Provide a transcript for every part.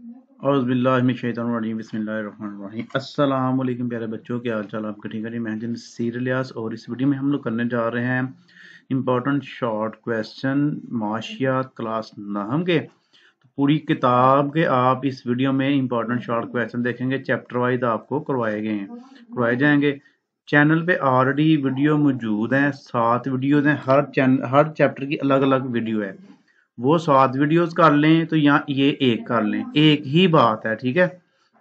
औज़ुबिल्लाहिमिनश्शैतानिर्रजीम बिस्मिल्लाहिर्रहमानिर्रहीम। अस्सलाम वालेकुम प्यारे बच्चों, क्या हाल चाल आपका? ठीक है जी। मैं जिन सीरियस और इस वीडियो में हम लोग करने जा रहे हैं इंपॉर्टेंट शॉर्ट क्वेश्चन माशियात क्लास नाम के। तो पूरी किताब के आप इस वीडियो में इंपॉर्टेंट शॉर्ट क्वेश्चन देखेंगे, चैप्टर वाइज आपको करवाए जाएंगे। चैनल पे ऑलरेडी वीडियो मौजूद हैं, 7 वीडियोज हैं। हर चैप्टर की अलग अलग वीडियो है। वो 7 वीडियोस कर लें तो यहाँ ये एक कर लें, एक ही बात है, ठीक है।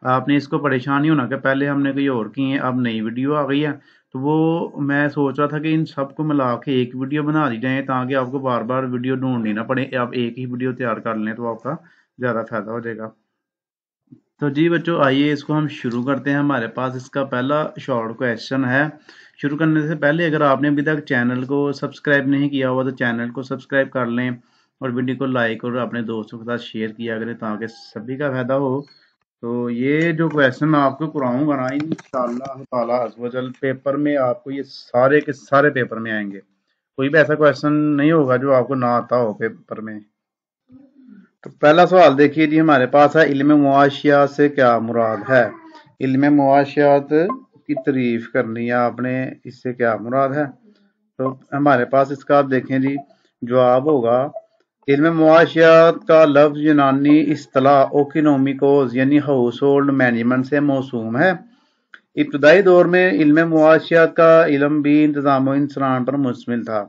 आपने इसको परेशान नहीं होना कि पहले हमने कोई और की है अब नई वीडियो आ गई है। तो वो मैं सोच रहा था कि इन सबको मिला के एक वीडियो बना दी जाए ताकि आपको बार बार वीडियो ढूंढनी ना पड़े। आप एक ही वीडियो तैयार कर लें तो आपका ज़्यादा फायदा हो जाएगा। तो जी बच्चों, आइए इसको हम शुरू करते हैं। हमारे पास इसका पहला शॉर्ट क्वेश्चन है। शुरू करने से पहले अगर आपने अभी तक चैनल को सब्सक्राइब नहीं किया हुआ तो चैनल को सब्सक्राइब कर लें और वीडियो को लाइक और अपने दोस्तों के साथ शेयर किया करें ताकि सभी का फायदा हो। तो ये जो क्वेश्चन मैं आपको कराऊंगा ना, इंशाअल्लाह ताला अज़्ज़-व-जल पेपर में आपको ये सारे के सारे पेपर में आएंगे। कोई भी ऐसा क्वेश्चन नहीं होगा जो आपको ना आता हो पेपर में। तो पहला सवाल देखिए जी, हमारे पास है इल्म मुआशियात से क्या मुराद है। इल्म मुआशियात की तारीफ करनी है आपने, इससे क्या मुराद है। तो हमारे पास इसका आप देखें जी, जवाब होगा इल्म मुआशियात का लफ्ज यूनानी इस्तिलाह ओकिनोमिकोस यानी हाउस होल्ड मैनेजमेंट से मौसूम है। इब्तदाई दौर में इल्म मुआशियात का इल्म भी इंतजाम इंसान पर मुश्तमिल था,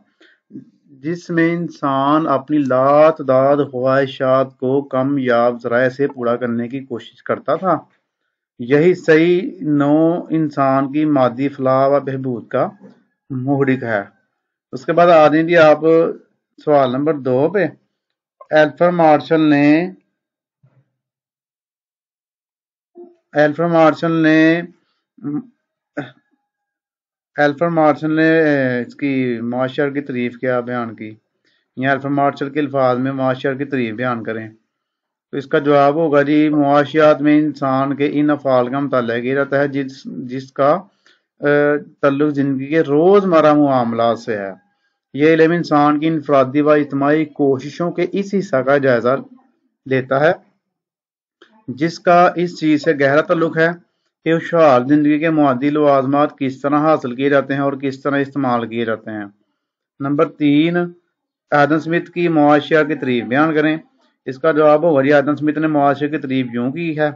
जिसमें इंसान अपनी लातदाद ख्वाहिशात को कामयाब ज़राए से पूरा करने की कोशिश करता था। यही सही नौ इंसान की मादी फलाह व बहबूद का मुहरिक है। उसके बाद आ जाए जी आप सवाल नंबर 2 पे। एल्फ्रेड मार्शल ने एल्फ्रेड मार्शल ने एल्फ्रेड मार्शल ने इसकी मुआशर की तारीफ क्या बयान की। या एल्फ्रेड मार्शल के अल्फाज में मुआशर की तारीफ बयान करें। तो इसका जवाब होगा जी, मुआशियात में इंसान के इन अफ़ाल का मुताल्ला किया जाता है जिसका ताल्लुक जिंदगी के रोज़मर्रा मामलात से है। यह इल्म इंसान की इनफरादी व इज्तिमाई कोशिशों के इस हिस्सा का जायजा लेता है जिसका इस चीज से गहरा ताल्लुक है कि खुशहाल जिंदगी के मुआदी लवाजमात किस तरह हासिल किए जाते हैं और किस तरह इस्तेमाल किए जाते हैं। नंबर 3, एडम स्मिथ की मुआशिया की तारीफ बयान करें। इसका जवाब होगा जी, एडम स्मिथ ने मुआशिया की तारीफ यूं की है।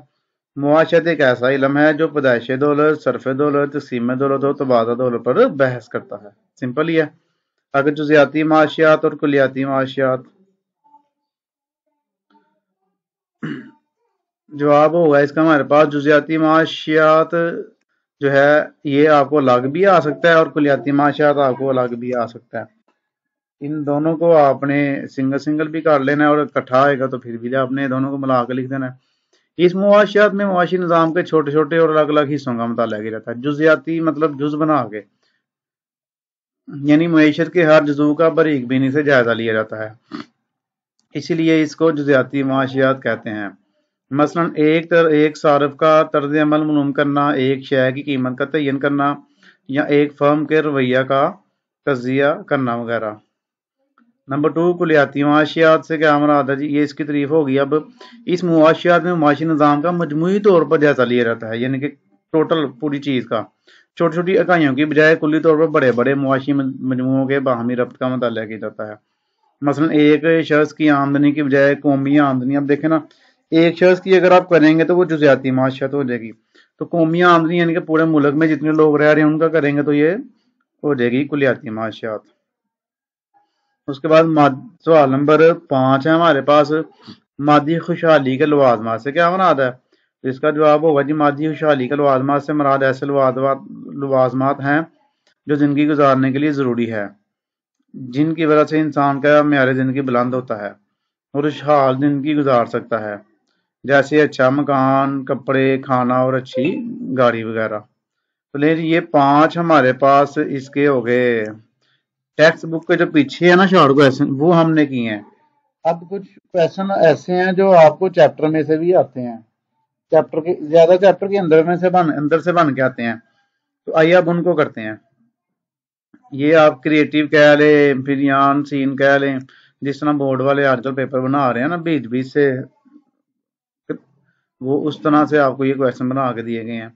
मुआशियत एक ऐसा इल्म है जो पैदाइश दौलत, सरफ दौलत, तक़सीम दौलत और तबादला दौलत पर बहस करता है। सिंपल ही है। अगर जुज़ियाती मुआशियात और कुलियाती मुआशियात, जवाब होगा इसका हमारे पास जुज़ियाती मुआशियात जो है ये आपको अलग भी आ सकता है और कुलियाती मुआशियात आपको अलग भी आ सकता है। इन दोनों को आपने सिंगल सिंगल भी कर लेना है और इकट्ठा आएगा तो फिर भी आपने दोनों को मिला कर लिख देना है। इस मुआशियात में मुआशी निज़ाम के छोटे छोटे और अलग अलग हिस्सों का मुताला किया जाता है। जुज़ियाती मतलब जुज बना के, यानी मईशत के हर जुजू का बारीक बीनी से जायजा लिया जाता है, इसीलिए इसको जुज़ियाती मुआशियात कहते हैं। मसलन एक सारफ का तर्ज अमल मालूम करना, एक शय की कीमत का तयन करना या एक फर्म के रवैया का तजिया करना वगैरह। नंबर 2, कुलियाती मुआशियात से क्या मुराद है जी, ये इसकी तारीफ होगी। अब इस मुआशियात में मुआशी निज़ाम का मजमूई तौर पर जायजा लिया जाता है, यानी कि टोटल पूरी चीज का, छोटी छोटी इकाइयों की बजाय कुल्ली तौर पर बड़े बड़े मुआशी मजमुओं के बाहमी रब्त का मुताला किया जाता है। मसलन एक शख्स की आमदनी की बजाय कौमी आमदनी, अब देखें ना, एक शख्स की अगर आप करेंगे तो वो जुज़ियाती मुआशियात हो जाएगी। तो कौमी आमदनी यानी कि पूरे मुल्क में जितने लोग रह रहे हैं उनका करेंगे तो ये हो जाएगी कुलियाती मुआशियात। उसके बाद सवाल नंबर 5 है हमारे पास, मादी खुशहाली के लवाजमात से क्या मुराद है। तो इसका जवाब होगा जी, मादी खुशहाली के लवाजमात से मुराद ऐसे लवाजमात हैं जो जिंदगी गुजारने के लिए ज़रूरी है, जिनकी वजह से इंसान का मेयार जिंदगी बुलंद होता है और खुशहाल जिंदगी गुजार सकता है, जैसे अच्छा मकान, कपड़े, खाना और अच्छी गाड़ी वगैरह। तो ले ये 5 हमारे पास इसके हो गए। टेक्स्ट बुक के जो पीछे है ना शॉर्ट क्वेश्चन वो हमने किए हैं। अब कुछ क्वेश्चन ऐसे हैं जो आपको चैप्टर में से भी आते हैं, चैप्टर के ज्यादा चैप्टर के अंदर से बन के आते हैं। तो आइए अब उनको करते हैं। ये आप क्रिएटिव कह लें, फिर यान सीन कह लें, जिस तरह बोर्ड वाले आजकल पेपर बना रहे हैं ना बीच बीच से, वो उस तरह से आपको ये क्वेश्चन बना के दिए गए हैं।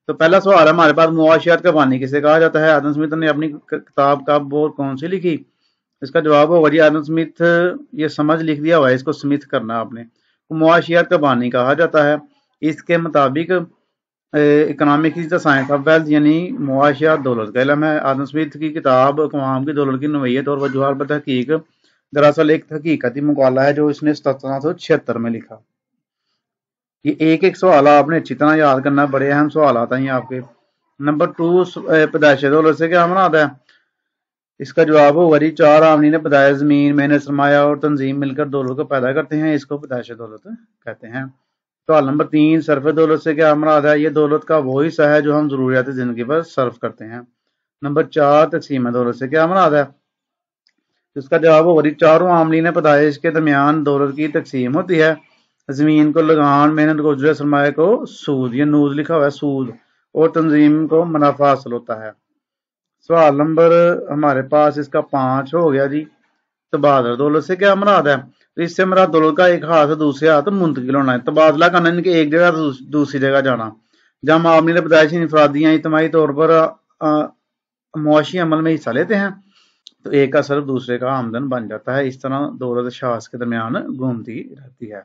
तो पहला सवाल है हमारे पास, मुआशियात का बानी किसे कहा जाता है? आदम स्मिथ ने अपनी किताब कब और कौन सी लिखी? इसका जवाब होगा जी आदम स्मिथ, ये समझ लिख दिया हुआ है, इसको स्मिथ करना आपने। मुआशियात का बानी कहा जाता है। इसके मुताबिक economic is the science of wealth, यानी मुआशियात दौलत का इल्म है। आदम स्मिथ की किताब अक़वाम की दौलत की नोयत और वजूहात बतहकीक दरअसल एक हकीकती मुकाला है जो इसने 1776 में लिखा। ये एक एक सवाल आपने अच्छी तरह याद करना, बड़े अहम सवाल आता है आपके। नंबर 2, पैदाइश दौलत से क्या मुराद है? इसका जवाब होगा जी 4 आमली ने पैदाइश, जमीन, मेहनत, सरमाया और तंजीम मिलकर दौलत को पैदा करते हैं, इसको पैदाइश दौलत कहते हैं। सवाल नंबर 3, सर्फ दौलत से क्या मुराद है? ये दौलत का वो हिस्सा है जो हम जरूरियात जिंदगी पर सर्फ करते हैं। नंबर 4, तकसीम दौलत से क्या मुराद है? इसका जवाब होगा जी चारों आमलीन पैदाइश के दरमियान दौलत की तकसीम होती है। जमीन को लगान, मेहनत को उजरत, सरमाए को सूद, ये नूज लिखा हुआ है सूद, और तंजीम को मुनाफा हासिल होता है। सवाल नंबर हमारे पास इसका 5 हो गया जी, तबादला दौलत से क्या मुराद है? तो इससे मुराद दौलत का एक हाथ से दूसरे हाथ मुंतकिल होना है, तबादला करना इनके एक जगह से दूसरी जगह जाना। जब आमलीन पैदाइश इंफरादी या इज्तिमाई तौर पर मुआशी अमल में हिस्सा लेते हैं तो एक का सर्फ दूसरे का आमदन बन जाता है। इस तरह दौलत शास के दरमियान घूमती रहती है।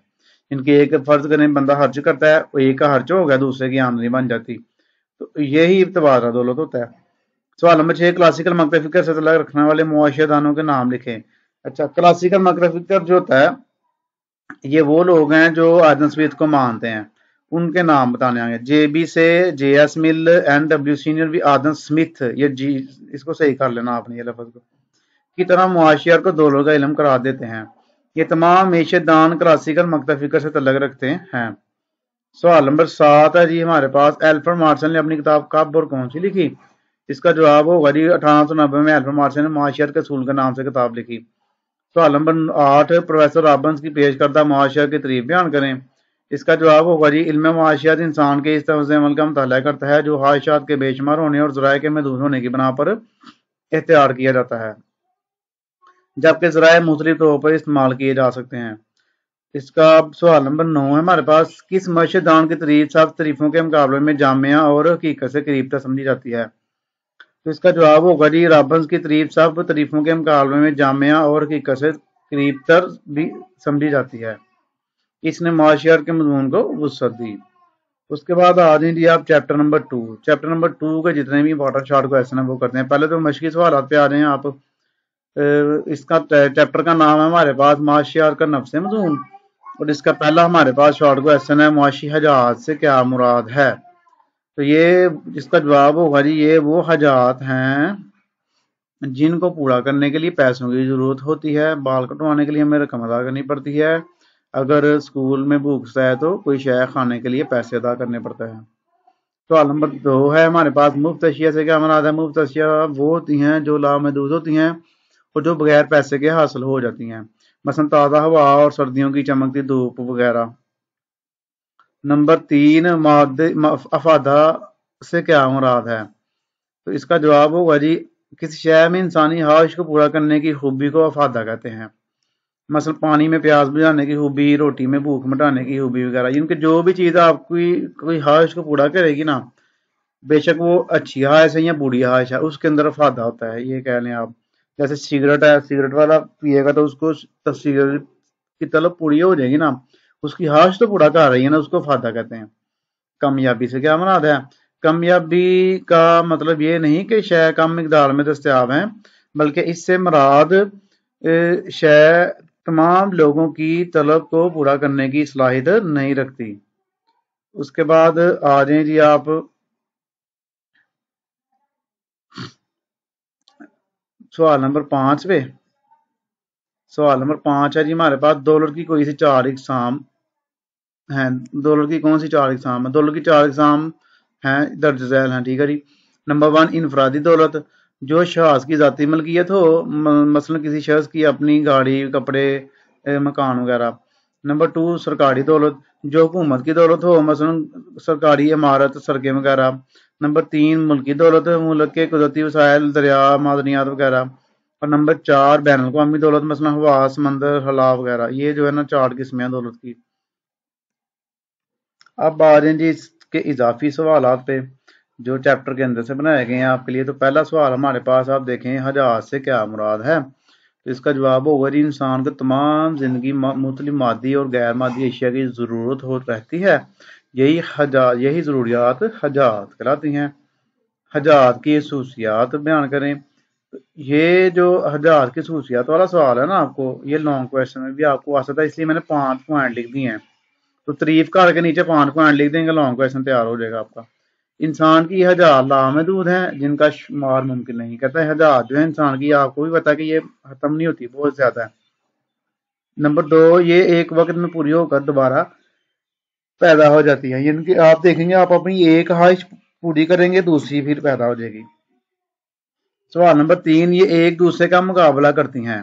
इनके एक फर्ज करें बंदा खर्च करता है, वो एक का खर्च हो गया, दूसरे की आमदनी बन जाती, तो यही तबादला दौलत होता है। सवाल नंबर 6, क्लासिकल मकतब फिक्र से तल्लुक़ रखने वाले मुआशियादानों के नाम लिखें। अच्छा, क्लासिकल मकतब फिक्र जो होता है ये वो लोग हैं जो आदम स्मिथ को मानते हैं, उनके नाम बताने आएंगे। JB से JS मिल, NW सीनियर भी आदम स्मिथ, ये जी इसको सही कर लेना आपने, ये लफ्ज को की तरह मुआशियात को दौलत का इल्म करा देते हैं। ये तमाम मेशेदान क्लासिकल मकतब फिक्र से तल्लुक़ रखते हैं। सवाल नंबर 7 है जी हमारे पास, अल्फ्रेड मार्शल ने अपनी किताब कब और कौन सी लिखी? इसका जवाब होगा जी 1890 में अल्फ्रेड मार्शल ने मुआशियात के असूल के नाम से किताब लिखी। सवाल नंबर 8, प्रोफेसर रॉबिन्स की पेश करदा मुआशियात की तारीफ बयान करें। इसका जवाब होगा जी इल्म मुआशियात इंसान के इस तर्ज़ अमल का मुताला करता है जो ख्वाहिशात के बेशुमार होने और ज़राए के महदूद होने की बिना पर इख्तियार किया जाता है, जबकि ज़राए मुख्तलिफ तौर पर इस्तेमाल किए जा सकते हैं। इसका सवाल नंबर 9 है हमारे पास, किस मुआशियादान की तारीफ सब तारीफों के मुकाबले में जामिया और हकीकत से करीब तक समझी जाती है? तो इसका जवाब होगा जी रॉबिन्स की तारीफ सब तारीफों के मुकाबले में जामिया और हकीकत से करीब तक भी समझी जाती है। इसने मुआशियात के मज़मून को वुसअत दी। उसके बाद आ जाइए आप चैप्टर नंबर 2। चैप्टर नंबर 2 के जितने भी इंपॉर्टेंट शॉर्ट क्वेश्चन है वो करते हैं। पहले तो मशकी सवाल पे आ जाए आप। इसका चैप्टर का नाम है हमारे पास मुआशियात का नफ्स मज़मून, और इसका पहला हमारे पास शॉर्ट क्वेश्चन है, मुआशी हजात से क्या मुराद है? तो ये इसका जवाब होगा जी ये वो हजात हैं जिनको पूरा करने के लिए पैसों की जरूरत होती है। बाल कटवाने के लिए हमें रकम अदा करनी पड़ती है, अगर स्कूल में भूख है तो कोई शय खाने के लिए पैसे अदा करने पड़ते हैं। सवाल नंबर 2 है हमारे पास, मुफ्त अशिया से क्या मुराद है? मुफ्त अशिया वो होती हैं जो लामहदूद होती हैं और जो बगैर पैसे के हासिल हो जाती हैं, मसलन ताज़ा हवा और सर्दियों की चमकती धूप वगैरह। नंबर 3, अफादा से क्या मुराद है? तो इसका जवाब होगा जी किसी शय में इंसानी ख्वाहिश को पूरा करने की खूबी को अफादा कहते हैं, मसलन पानी में प्यास बुझाने की खूबी, रोटी में भूख मिटाने की खूबी वगैरह। इनके जो भी चीज़ आपकी कोई ख्वाहिश को पूरा करेगी ना, बेशक वो अच्छी ख्वाहिश है या बुरी ख्वाहिश है, उसके अंदर फायदा होता है, ये कह लें आप। जैसे सिगरेट है, सिगरेट वाला पिएगा तो उसको सिगरेट की तलब पूरी हो जाएगी ना, उसकी ख्वाहिश तो पूरा कर रही है ना, उसको फायदा कहते हैं। कामयाबी से क्या मुराद है? कामयाबी का मतलब ये नहीं कि शय कम मिकदार में दस्तयाब है, बल्कि इससे मुराद शय तमाम लोगों की तलब को पूरा करने की सलाहियत नहीं रखती। उसके बाद आ जाए जी आप सवाल नंबर 5 पे। सवाल नंबर 5 है जी हमारे पास, दौलत की कोई सी 4 इकसाम हैं। दौलत की कौन सी 4 इकसाम है? दौलत की 4 इकसाम हैं, दर्ज झैल हैं, ठीक है जी। नंबर 1, इनफरादी दौलत, जो शख्स की ज़ाती मलकियत हो, मसलन किसी शख्स की अपनी गाड़ी, कपड़े, मकान वगैरह। नंबर 2, सरकारी दौलत, जो हुकूमत की दौलत हो, मसलन सरकारी इमारत, सड़कें वगैरह। नंबर 3, मुल्की दौलत, मुल्क के कुदरती वसाइल, दरिया, मादनियात वगैरह। और नंबर 4, बैनुल अक़वामी दौलत, मसलन हवा, समंदर, हला वगैरह। ये जो है ना 4 किस्में हैं दौलत की। अब आ रहे हैं जी इसके इजाफी सवालात पे जो चैप्टर के अंदर से बनाए गए हैं आपके लिए। तो पहला सवाल हमारे पास आप देखें, हजाज से क्या मुराद है? तो इसका जवाब होगा जी, इंसान को तमाम जिंदगी मुख्तलिफ मादी और गैर मादी अशिया की जरूरत हो रहती है, यही जरूरियात हजात कहलाती हैं। हजात की खसूसियात बयान करें। ये जो हजात की खसूसियात वाला सवाल है ना, आपको ये लॉन्ग क्वेश्चन में भी आपको आ सकता है, इसलिए मैंने 5 पॉइंट लिख दिए हैं। तो तारीफ कार के नीचे 5 पॉइंट लिख देंगे, लॉन्ग क्वेश्चन तैयार हो जाएगा आपका। इंसान की हजार लामहदूद हैं जिनका शुमार मुमकिन नहीं। कहता है हजार जो है इंसान की, आपको भी पता है कि ये खत्म नहीं होती, बहुत ज्यादा है। नंबर 2, ये एक वक्त में पूरी होकर दोबारा पैदा हो जाती है, यानी कि आप देखेंगे आप अपनी एक ख्वाहिश पूरी करेंगे, दूसरी फिर पैदा हो जाएगी। सवाल नंबर 3, ये एक दूसरे का मुकाबला करती हैं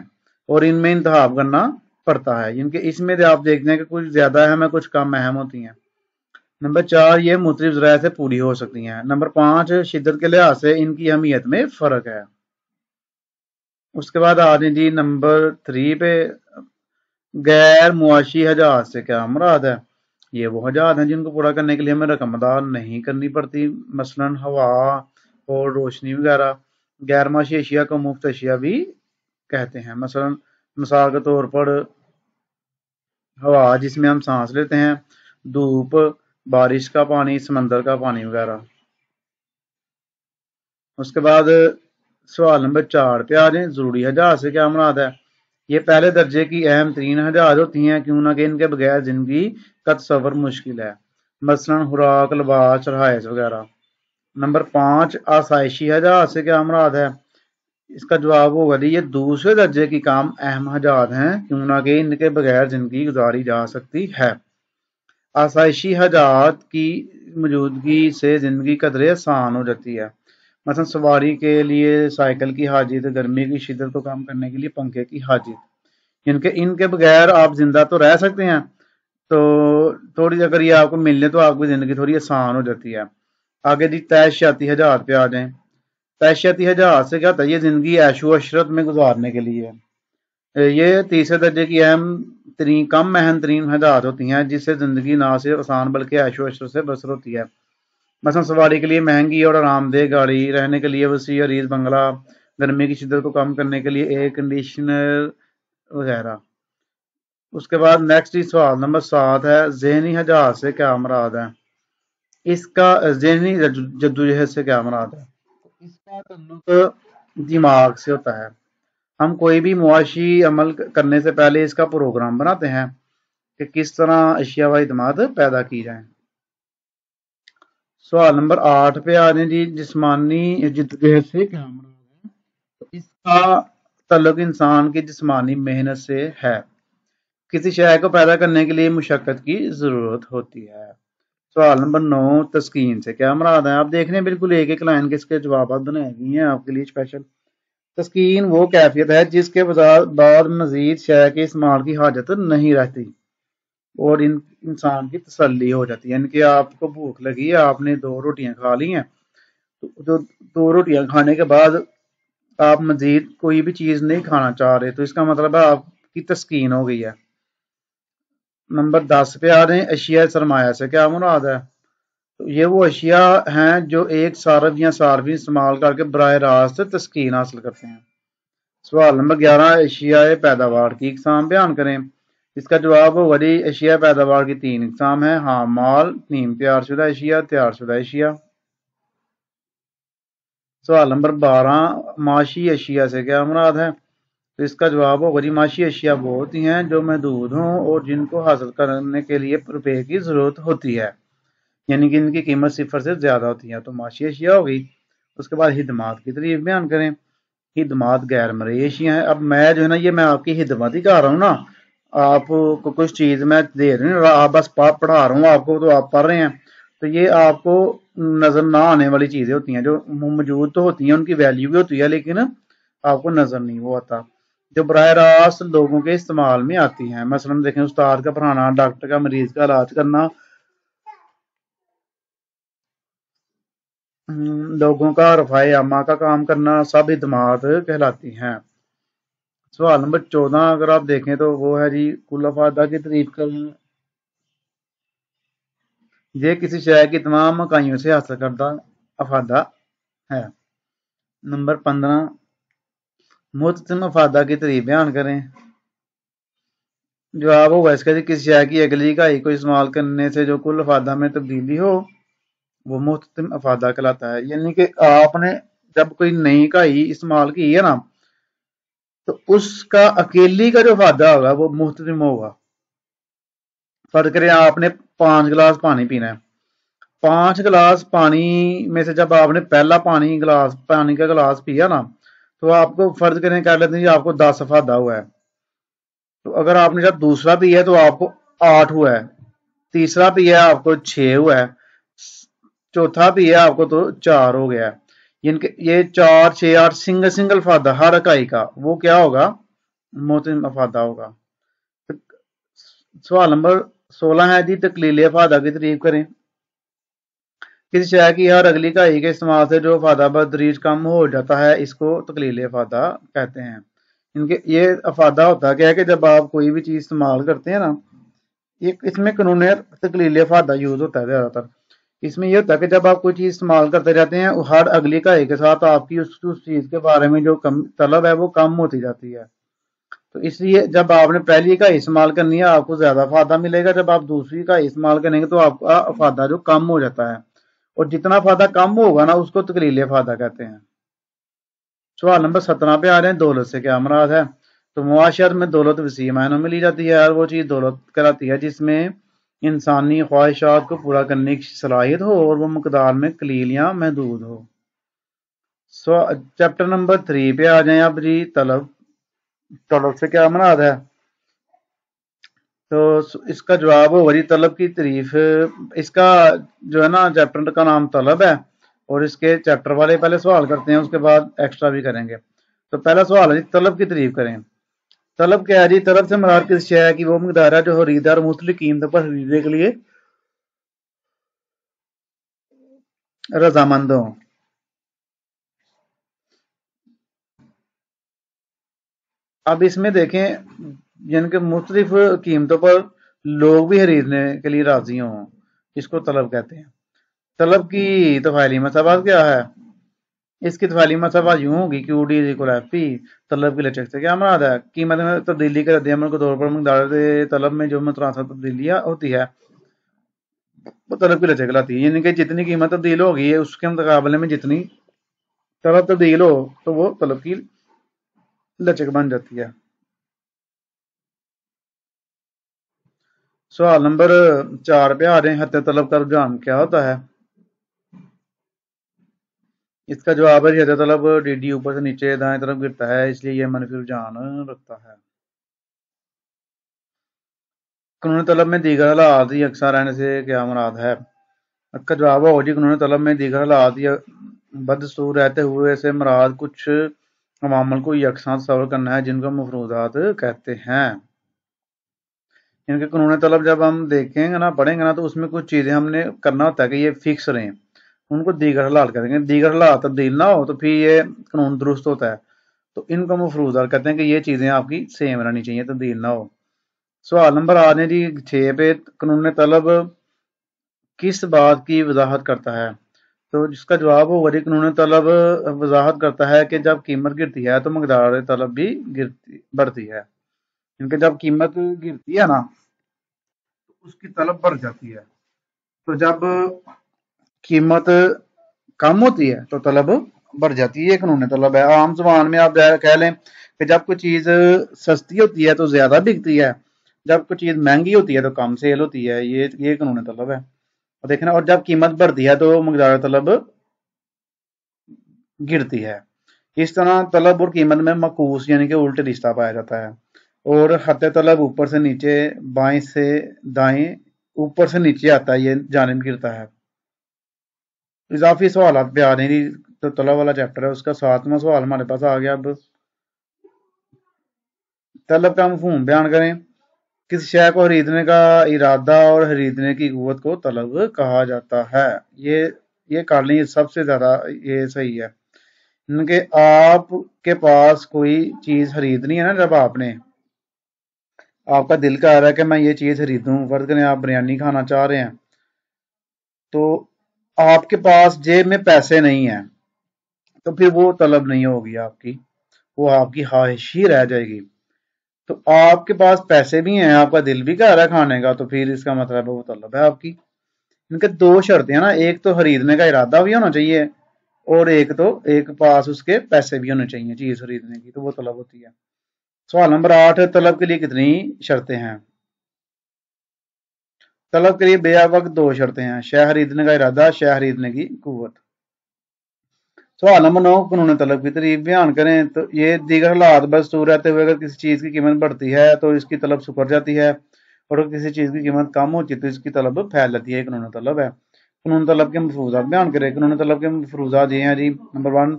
और इनमें इंतखाब करना पड़ता है, इनके इसमें आप देखते हैं कि कुछ ज्यादा अहम है, कुछ कम अहम होती हैं। नंबर 4, ये मुख्तलिफ ज़राए से पूरी हो सकती हैं। नंबर 5, शिद्दत के लिहाज से इनकी अहमियत में फर्क है। उसके बाद आ रही जी नंबर 3 पे, गैर मुआशी हजात से क्या मुराद है? ये वो हजात हैं जिनको पूरा करने के लिए हमें रकम अदा नहीं करनी पड़ती, मसलन हवा और रोशनी वगैरह। गैर मुआशी अशिया को मुफ्त अशिया भी कहते हैं, मसलन मिसाल के तौर पर हवा जिसमें हम सांस लेते हैं, धूप, बारिश का पानी, समंदर का पानी वगैरह। उसके बाद सवाल नंबर 4 पे आ जाए, जरूरी हजात से क्या मुराद है? ये पहले दर्जे की अहम तरीन हजात होती हैं, क्यों ना कि इनके बगैर जिंदगी का तस्वर मुश्किल है, मसलन खुराक, लिबास, रहायश वगैरह। नंबर 5, आसाइशी हजात से क्या मुराद है? इसका जवाब होगा ये दूसरे दर्जे की काम अहम हजात हैं, क्यों ना कि इनके बगैर जिंदगी गुजारी जा सकती है। आसाइशी हजात की मौजूदगी से जिंदगी कदरे आसान हो जाती है, मसलन सवारी के लिए साइकिल की हाजित, गर्मी की शिद्दत को कम करने के लिए पंखे की हाजित। इनके बगैर आप जिंदा तो रह सकते हैं, तो थोड़ी अगर ये आपको मिल ले तो आपकी जिंदगी थोड़ी आसान हो जाती है। आगे जी तैशियाती हजात पे आ जाए। तैशियाती हजात से क्या होता है? ये जिंदगी ऐशो अशरत में गुजारने के लिए ये तीसरे दर्जे की कम अहम तरीन हदात होती हैं, जिससे जिंदगी ना सिर्फ आसान बल्कि ऐशो अशरत से बसर होती है। मसलन सवारी के लिए महंगी और आरामदेह गाड़ी, रहने के लिए वसी अरीज बंगला, गर्मी की शिद्दत को कम करने के लिए एयर कंडीशनर वगैरह। उसके बाद नेक्स्ट ही सवाल नंबर 7 है, जहनी हजात से क्या मुराद है? इसका जहनी जद्दोजहद से क्या मुराद है? इसका ताल्लुक दिमाग से होता है। हम कोई भी मुआशी अमल करने से पहले इसका प्रोग्राम बनाते हैं कि किस तरह अशिया व इत्माद पैदा की जाए। सवाल नंबर 8 पे आ रहे जी, जिस्मानी जिद्दोजहद से क्या मुराद है? तो इसका ताल्लुक इंसान की जिस्मानी मेहनत से है, किसी शय को पैदा करने के लिए मुशक्कत की जरूरत होती है। सवाल नंबर 9, तस्कीन से क्या मुराद है? आप देख रहे हैं बिल्कुल एक एक लाइन के इसके जवाब बनाए गए हैं आपके लिए स्पेशल। तस्कीन वो कैफियत है जिसके बाद मजीद शय के इस्तेमाल की हाजत नहीं रहती और इंसान की तसल्ली हो जाती है, यानी कि आपको भूख लगी है, आपने 2 रोटियां खा ली हैं, तो 2 रोटियां खाने के बाद आप मजीद कोई भी चीज नहीं खाना चाह रहे, तो इसका मतलब है आपकी तस्कीन हो गई है। नंबर 10 पे आ रहे हैं, अशिया सरमाया से क्या मुराद है? तो ये वो अशिया हैं जो एक सारफ या सारफी इस्तेमाल करके बराह रास्त तस्कीन हासिल करते हैं। सवाल नंबर 11, एशिया पैदावार की इकसाम बयान करें। इसका जवाब होगा जी, एशिया पैदावार की 3 इकसाम है, हामाल, नीम तैयारशुदा एशिया, तैयारशुदा एशिया। सवाल नंबर 12, माशी एशिया से क्या मुराद है? तो इसका जवाब होगा जी, माशी एशिया वो होती हैं जो महदूद हों और जिनको हासिल करने के लिए रुपये की जरूरत होती है, यानी कि इनकी कीमत सिफर से ज्यादा होती है, तो माशी एशिया हो गई। उसके बाद हिदमात की तारीफ बयान करें। हिदमात गैर मरेशी हैं। अब मैं जो है ना, ये मैं आपकी हिदमत ही कर रहा हूँ ना, आपको कुछ चीज मैं दे रही हूँ, आप बस पढ़ा रहा हूँ आपको, तो आप पढ़ रहे हैं, तो ये आपको नजर ना आने वाली चीजें होती हैं, जो मौजूद तो होती हैं, उनकी वैल्यू भी होती है, लेकिन आपको नजर नहीं वो आता, जो बराह रास्त लोगों के इस्तेमाल में आती हैं। मसलन देखें, उस्ताद का पढ़ाना, डॉक्टर का मरीज का इलाज करना, लोगों का रफाए अम्मा का काम करना, सब हिदमात कहलाती हैं। सवाल नंबर 14 अगर आप देखें तो वो है जी, कुल अफादा की तारीफ करें। ये किसी शय की तमाम इकाइयों से हासिल करदा अफादा है। नंबर 15 मुतसिम अफादा की तरीफ बयान करें। जवाब होगा इसका जी किसी शय की अगली इकाई को इस्तेमाल करने से जो कुल अफादा में तब्दीली हो वो मुतसिम अफादा कहलाता है। यानी कि आपने जब कोई नई इकाई इस्तेमाल की है ना तो उसका अकेली का जो अफादा होगा वो मुतसिम होगा। फर्ज करें आपने 5 गिलास पानी पीना है, 5 गिलास पानी में से जब आपने पहला पानी का गिलास पिया ना तो आपको फर्ज करें कह लेते हैं आपको 10 अफादा हुआ है। तो अगर आपने जब दूसरा पिया तो आपको 8 हुआ है, तीसरा पिया आपको 6 हुआ है, चौथा पिया आपको तो 4 हो गया है। ये 4 6 8 सिंगल सिंगल अफादा हर इकाई का वो क्या होगा मुतसिम अफादा होगा। सवाल नंबर 16 है जी तकलील अफादा की तारीफ करें। किसी शय की हर अगली इकाई के इस्तेमाल से जो अफादा बदतदरीज कम हो जाता है इसको तकलील अफादा कहते हैं। इनके ये अफादा होता क्या है कि जब आप कोई भी चीज इस्तेमाल करते हैं ना ये इसमें कानून तकलील अफादा यूज होता है ज्यादातर। इसमें ये होता है कि जब आप कोई चीज इस्तेमाल करते जाते हैं हर अगली इकाई के साथ आपकी उस चीज के बारे में जो तलब है वो कम होती जाती है। तो इसलिए जब आपने पहली इकाई इस्तेमाल करनी है आपको ज्यादा फायदा मिलेगा, जब आप दूसरी इकाई इस्तेमाल करेंगे तो आपका फायदा जो कम हो जाता है और जितना फायदा कम होगा ना उसको तकलील फायदा कहते हैं। सवाल नंबर 17 पे आ रहे हैं दौलत से क्या मुराद है। तो मुआशरत में दौलत वसी मायनों में ली जाती है और वो चीज दौलत कहलाती है जिसमें इंसानी ख्वाहिशात को पूरा करने की सलाहियत हो और वो मकदार में कलील या महदूद हो। चैप्टर नंबर 3 पे आ जाए अब जी तलब से क्या मुराद है। तो इसका जवाब होगा जी तलब की तारीफ। इसका जो है ना चैप्टर का नाम तलब है और इसके चैप्टर वाले पहले सवाल करते हैं उसके बाद एक्स्ट्रा भी करेंगे। तो पहला सवाल है जी तलब की तारीफ करें। तलब क्या है जी तलब से मुराद किस शय की वो मकदार है जो खरीदार मुख्तलिफ कीमतों पर खरीदने के लिए रजामंद हो। अब इसमें देखें जिनके मुख्तलिफ कीमतों पर लोग भी खरीदने के लिए राजी हों इसको तलब कहते हैं। तलब की तफाइली मसाबात क्या है। इसकी तफाइली मसाबात यूं होगी Q D equal F P. तलब की लचक से क्या मुराद है कीमत में तब्दीली के रद्द-ए-अमल के तौर पर मकदार तलब में जो मुतनासिब तब्दीलियां होती है वो तलब की लचक कहलाती है। यानी कि जितनी कीमत तब्दील होगी उसके मुकाबले में जितनी तलब तब्दील हो तो वो तलब की लचक बन जाती है। सवाल नंबर 4 पे आ रहे हैं हत्या तलब का रुझान क्या होता है। इसका जवाब है हत्या तलब डी ऊपर से नीचे दाएं तरफ गिरता है इसलिए यह मनफी रुझान रखता है। कानूनी तलब में दीगर हालात यकसा रहने से क्या मुराद है। इसका जवाब होगा जी कानूनी तलब में दीगर हालात या बदस्तूर रहते हुए से मुराद कुछ अवामल को यकसा तस्वर करना है जिनको मफरूजात कहते हैं। इनके कानूनी तलब जब हम देखेंगे ना पढ़ेंगे ना तो उसमें कुछ चीज़ें हमने करना होता है कि ये फिक्स रहें उनको दीगर हालात करेंगे। दीगर हालात तब्दील ना हो तो फिर ये कानून दुरुस्त होता है। तो इनको मफरूजात कहते हैं कि ये चीज़ें आपकी सेम रहनी चाहिए तब्दील ना हो। सवाल नंबर आ रहे जी 6 पे कानून तलब किस बात की वजाहत करता है। तो जिसका जवाब होगा जी कानून तलब वजाहत करता है कि जब कीमत गिरती है तो मकदार तलब भी बढ़ती है। इनके जब कीमत गिरती है ना तो उसकी तलब बढ़ जाती है। तो जब कीमत कम होती है तो तलब बढ़ जाती है। ये कानून तलब है। आम जुबान में आप कह लें कि जब कोई चीज सस्ती होती है तो ज्यादा बिकती है, जब कोई चीज महंगी होती है तो कम सेल होती है। ये कानून तलब है। और देखना और जब कीमत बढ़ती है तो मकदार तलब गिरती है। इस तरह तलब और कीमत में मकूस यानी कि उल्टे रिश्ता पाया जाता है। और हत्या तलब ऊपर से नीचे बाएं से दाएं ऊपर से नीचे आता है, ये जानिब गिरता है। इजाफी सवाल पे आ रहे हैं तो तलब वाला चैप्टर है उसका 7वां सवाल हमारे पास आ गया। अब तलब का मफहूम बयान करें। किसी शय को खरीदने का इरादा और खरीदने की कुव्वत को तलब कहा जाता है। ये कर लें सबसे ज्यादा ये सही है। इनके आपके पास कोई चीज खरीदनी है ना, जब आपका दिल कह रहा है कि मैं ये चीज खरीदूं, फर्ज करें आप बिरयानी खाना चाह रहे हैं तो आपके पास जेब में पैसे नहीं है तो फिर वो तलब नहीं होगी आपकी, वो आपकी ख्वाहिश ही रह जाएगी। तो आपके पास पैसे भी हैं, आपका दिल भी कह रहा है खाने का, तो फिर इसका मतलब है वो तलब है आपकी। इनके दो शर्तें हैं ना, एक तो खरीदने का इरादा भी होना चाहिए और एक पास उसके पैसे भी होने चाहिए चीज खरीदने की, तो वो तलब होती है। सवाल नंबर 8, तलब के लिए कितनी शर्तें हैं? तलब के लिए बेया वक्त दो शर्तें हैं, शय खरीदने का इरादा, शय खरीदने की कुव्वत। सवाल नंबर 9, कानून तलब की तारीफ बयान करें। तो ये दीगर हालात बदस्तूर रहते हुए अगर किसी चीज की कीमत बढ़ती है तो इसकी तलब सुधर जाती है, और अगर किसी चीज की कीमत कम होती है तो इसकी तलब फैल जाती है। कानून तलब है। कानून तलब के मफरूजात बयान करें। कानून तलब के मफरूजात ये हैं जी। नंबर 1,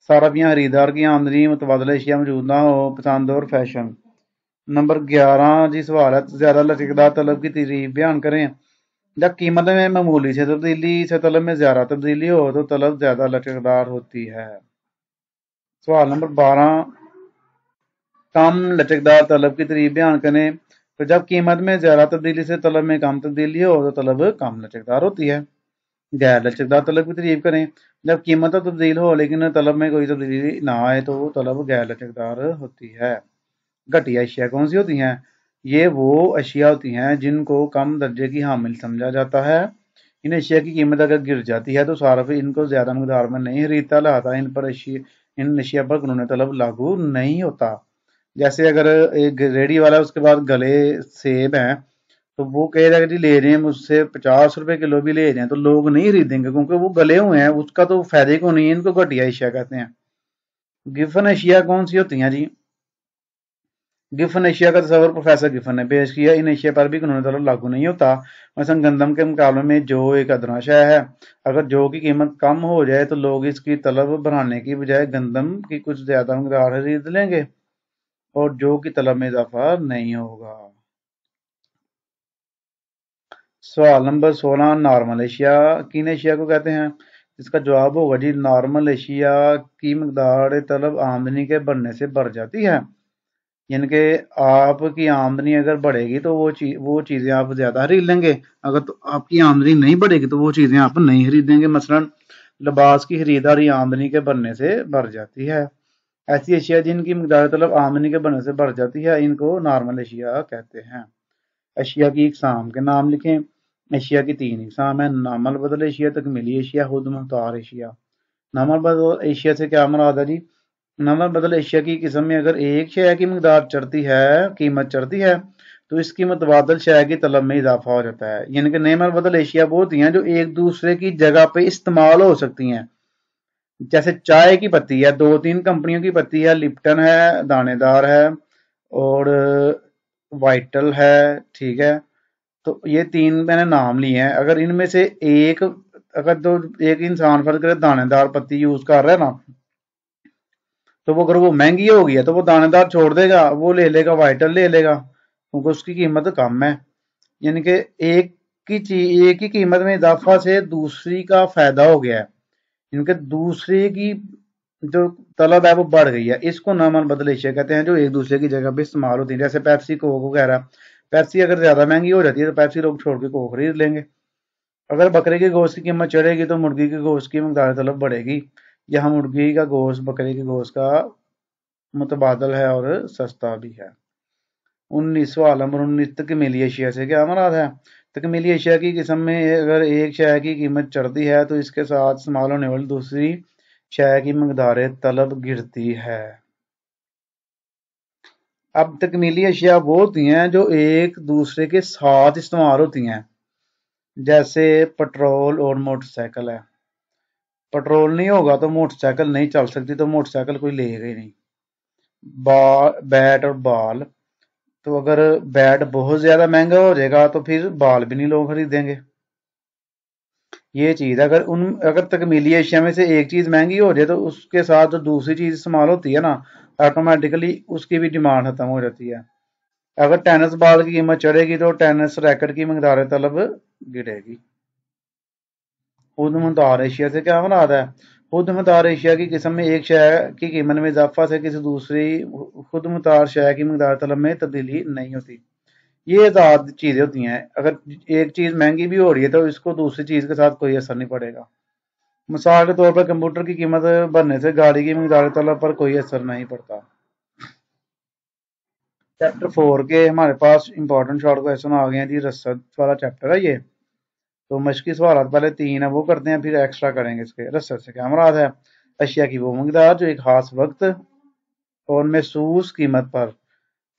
साराफियाँ खरीदार की आमदनी मुतबादला अशिया मौजूद ना हो, पसंद और फैशन। नंबर 11 जी सवाल है, ज्यादा लचकदार तलब की तारीफ बयान करें। जब कीमत में मामूली से तब्दीली से तलब में ज्यादा तब्दीली हो तो तलब ज्यादा लचकदार होती है। सवाल नंबर 12, कम लचकदार तलब की तारीफ बयान करें। तो जब कीमत में ज्यादा तब्दीली से तलब में कम तब्दीली हो तो तलब कम लचकदार होती है। गैर लचकदार तलब की तारीफ करें। जब कीमत तब्दील हो लेकिन तलब में कोई तब्दीली ना आए तो वो तलब गैर लचकदार होती है। घटिया अशिया कौन सी होती हैं? ये वो अशिया होती हैं जिनको कम दर्जे की हामिल समझा जाता है। इन अशिया की कीमत अगर गिर जाती है तो सार्फ इनको ज्यादा मकदार में नहीं खरीदता, लिहाजा इन अशिया पर कानून तलब लागू नहीं होता। जैसे अगर एक रेडी वाला उसके बाद गले सेब हैं तो वो कहेगा कि जी ले रहे हैं मुझसे 50 रुपए किलो भी ले रहे हैं, तो लोग नहीं खरीदेंगे क्योंकि वो गले हुए हैं, उसका तो फायदे को नहीं है। इनको घटिया अशिया कहते हैं। गिफन अशिया कौन सी होती हैं जी? गिफन एशिया का तस्वर प्रोफेसर गिफन ने पेश किया। इन एशिया पर भी कानूनी तलब लागू नहीं होता। मसलन गंदम के मुकाबले में जो एक अदना शय है, अगर जो की कीमत कम हो जाए तो लोग इसकी तलब बढ़ाने की बजाय गंदम की कुछ ज्यादा मकदार खरीद लेंगे और जो की तलब में इजाफा नहीं होगा। सवाल नंबर 16, नॉर्मल एशिया किन एशिया को कहते हैं? इसका जवाब होगा जी, नॉर्मल एशिया की मकदार तलब आमदनी के बढ़ने से बढ़ जाती है। यानी कि आपकी आमदनी अगर बढ़ेगी तो वो चीज़ें आप ज़्यादा खरीद लेंगे, अगर तो आपकी आमदनी नहीं बढ़ेगी तो वो चीज़ें आप नहीं खरीदेंगे। मसलन लिबास की खरीदारी आमदनी के बढ़ने से बढ़ जाती है। ऐसी अशिया जिनकी मकदार तलब आमदनी के बढ़ने से बढ़ जाती है इनको नॉर्मल एशिया कहते हैं। एशिया की इकसाम के नाम लिखें। एशिया की 3 इकसाम है, नामल बदल एशिया, तकमीली एशिया, खुद मुख्तार एशिया। नामल बदल एशिया से क्या मुराद है जी? नमक बदल एशिया की किस्म में अगर एक शय की मकदार चढ़ती है, कीमत चढ़ती है, तो इसकी मुतबादल शय की तलब में इजाफा हो जाता है। यानी कि नेमल बदल एशिया वो होती हैं जो एक दूसरे की जगह पे इस्तेमाल हो सकती हैं। जैसे चाय की पत्ती है, 2-3 कंपनियों की पत्ती है, लिप्टन है, दानेदार है और वाइटल है, ठीक है। तो ये 3 मैंने नाम लिए हैं। अगर इनमें से अगर तो एक इंसान फर्ज करे दानेदार पत्ती यूज कर रहा है ना, तो वो अगर वो महंगी होगी है तो वो दानेदार छोड़ देगा, वो ले लेगा वाइटल ले लेगा क्योंकि उसकी कीमत कम है। यानी कि एक ही कीमत में इजाफा से दूसरी का फायदा हो गया है, इनके दूसरे की जो तलब है वो बढ़ गई है। इसको नामन बदल एशिया कहते हैं जो एक दूसरे की जगह पे इस्तेमाल होती है। जैसे पेप्सी कोक वगैरह, पेप्सी अगर ज्यादा महंगी हो जाती है तो पेप्सी लोग छोड़ के कोक खरीद लेंगे। अगर बकरे के गोश्त की कीमत चढ़ेगी तो मुर्गी के गोश्त की मकदार तलब बढ़ेगी। यहाँ मुर्गी का गोश्त बकरे के गोश्त का मुतबादल है और सस्ता भी है। 19 नंबर 19, तकमीली एशिया से क्या मुराद है? तकमीली एशिया की किस्म में अगर एक शय की कीमत चढ़ती है तो इसके साथ इस्तेमाल होने वाली दूसरी शय की मकदार तलब गिरती है। अब तकमीली एशिया वो होती हैं जो एक दूसरे के साथ इस्तेमाल होती हैं। जैसे पेट्रोल और मोटरसाइकिल है, पेट्रोल नहीं होगा तो मोटरसाइकिल नहीं चल सकती, तो मोटरसाइकिल कोई लेगा ही नहीं। बैट और बॉल, तो अगर बैट बहुत ज्यादा महंगा हो जाएगा तो फिर बॉल भी नहीं लोग खरीदेंगे। ये चीज अगर तकमीली एशिया में से एक चीज महंगी हो जाए तो उसके साथ जो दूसरी चीज इस्तेमाल होती है ना, ऑटोमेटिकली उसकी भी डिमांड खत्म हो जाती है। अगर टेनिस बॉल की कीमत चढ़ेगी तो टेनिस रैकेट की मकदार तलब गिरेगी। खुद मुख्तार एशिया से क्या मुराद है? खुद मुख्तार एशिया की किस्म में एक शय की कीमत में इजाफा से किसी दूसरी खुद मुख्तार शय की मकदार तलब में तब्दीली नहीं होती। ये आजाद चीजें होती हैं। अगर एक चीज महंगी भी हो रही है तो इसको दूसरी चीज के साथ कोई असर नहीं पड़ेगा। मिसाल के तौर पर कंप्यूटर की कीमत बढ़ने से गाड़ी की मिकदार तलब पर कोई असर नहीं पड़ता। चैप्टर 4 के हमारे पास इंपॉर्टेंट शॉर्ट क्वेश्चन आ गए हैं जी। रसद वाला चैप्टर है ये। तो मशकी सवाल पहले 3 है वो करते हैं, फिर एक्स्ट्रा करेंगे इसके। रसद से क्या मुराद है? अशिया की वो मिकदार जो एक खास वक्त और महसूस कीमत पर